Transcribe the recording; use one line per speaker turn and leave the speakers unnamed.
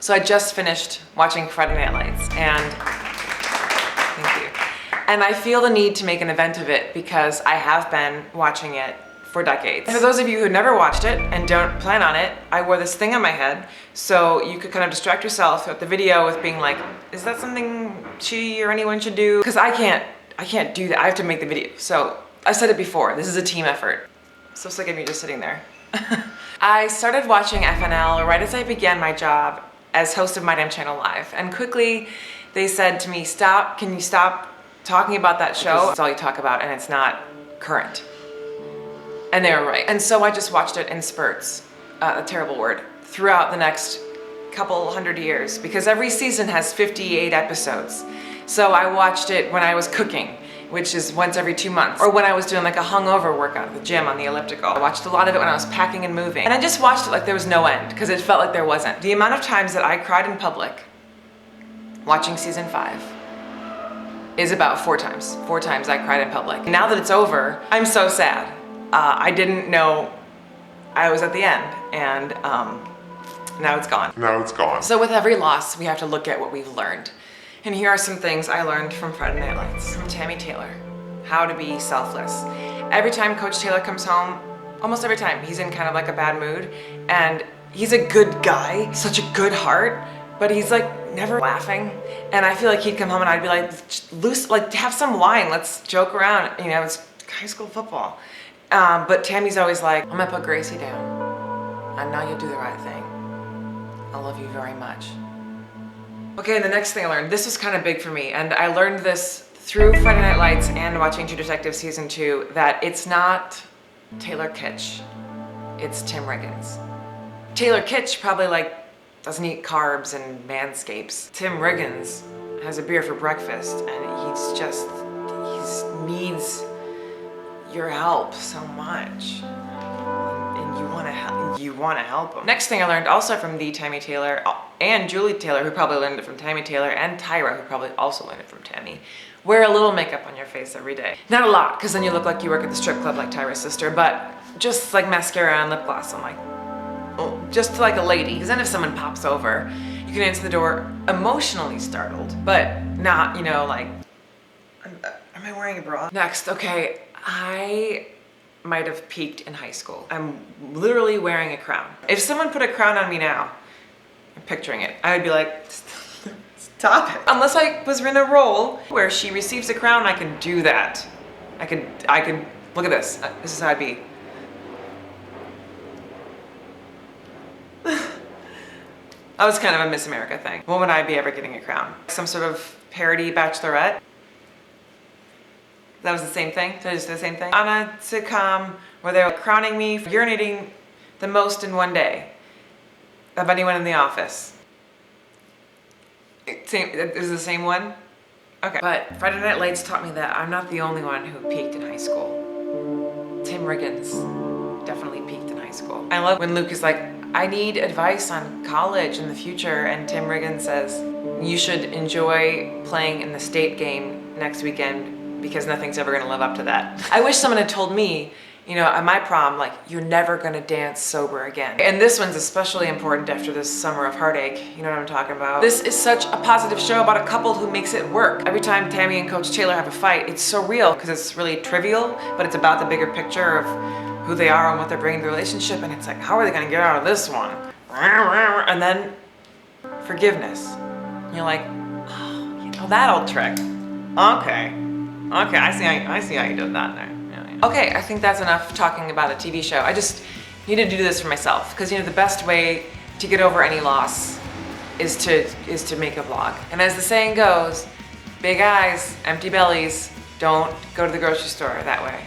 So I just finished watching Friday Night Lights, and thank you. And I feel the need to make an event of it because I have been watching it for decades. For those of you who never watched it and don't plan on it, I wore this thing on my head so you could kind of distract yourself throughout the video with being like, is that something she or anyone should do? Because I can't do that. I have to make the video. So I said it before, this is a team effort. So sick of me just sitting there. I started watching FNL right as I began my job as host of My Damn Channel Live. And quickly they said to me, stop, can you stop talking about that show? That's all you talk about and it's not current. And they were right. And so I just watched it in spurts, a terrible word, throughout the next couple hundred years because every season has 58 episodes. So I watched it when I was cooking, which is once every 2 months, or when I was doing like a hungover workout at the gym on the elliptical. I watched a lot of it when I was packing and moving. And I just watched it like there was no end because it felt like there wasn't. The amount of times that I cried in public watching season 5 is about 4 times. 4 times I cried in public. Now that it's over, I'm so sad. I didn't know I was at the end, and now it's gone.
Now it's gone.
So with every loss, we have to look at what we've learned. And here are some things I learned from Friday Night Lights. From Tammy Taylor, how to be selfless. Every time Coach Taylor comes home, almost every time, he's in kind of like a bad mood, and he's a good guy, such a good heart, but he's like never laughing. And I feel like he'd come home and I'd be like, loose, like have some wine, let's joke around, you know, it's high school football. But Tammy's always like, I'm gonna put Gracie down. I know you'll do the right thing. I love you very much. Okay, and the next thing I learned, this was kind of big for me, and I learned this through Friday Night Lights and watching True Detective Season 2, that it's not Taylor Kitsch, it's Tim Riggins. Taylor Kitsch probably like doesn't eat carbs and manscapes. Tim Riggins has a beer for breakfast, and he needs your help so much. You want to help him. Next thing I learned also from the Tammy Taylor and Julie Taylor, who probably learned it from Tammy Taylor, and Tyra, who probably also learned it from Tammy. Wear a little makeup on your face every day. Not a lot, because then you look like you work at the strip club like Tyra's sister, but just like mascara and lip gloss. I'm like, oh, just like a lady. Because then if someone pops over, you can answer the door emotionally startled, but not, you know, like, am I wearing a bra? Next, okay, I might have peaked in high school. I'm literally wearing a crown. If someone put a crown on me now, I'm picturing it, I would be like, stop it. Unless I was in a role where she receives a crown, I can do that. I could, look at this. This is how I'd be. That was kind of a Miss America thing. When would I be ever getting a crown? Some sort of parody bachelorette? That was the same thing? Did I just do the same thing? On a sitcom where they were crowning me for urinating the most in one day of anyone in the office. It was the same one? Okay. But Friday Night Lights taught me that I'm not the only one who peaked in high school. Tim Riggins definitely peaked in high school. I love when Luke is like, I need advice on college in the future, and Tim Riggins says, you should enjoy playing in the state game next weekend because nothing's ever gonna live up to that. I wish someone had told me, you know, at my prom, like, you're never gonna dance sober again. And this one's especially important after this summer of heartache. You know what I'm talking about? This is such a positive show about a couple who makes it work. Every time Tammy and Coach Taylor have a fight, it's so real because it's really trivial, but it's about the bigger picture of who they are and what they're bringing to the relationship. And it's like, how are they gonna get out of this one? And then forgiveness. And you're like, oh, you know that old trick. Okay. Okay, I see how you did that there. Yeah. Okay, I think that's enough talking about a TV show. I just needed to do this for myself because, you know, the best way to get over any loss is to make a vlog. And as the saying goes, big eyes, empty bellies, don't go to the grocery store that way.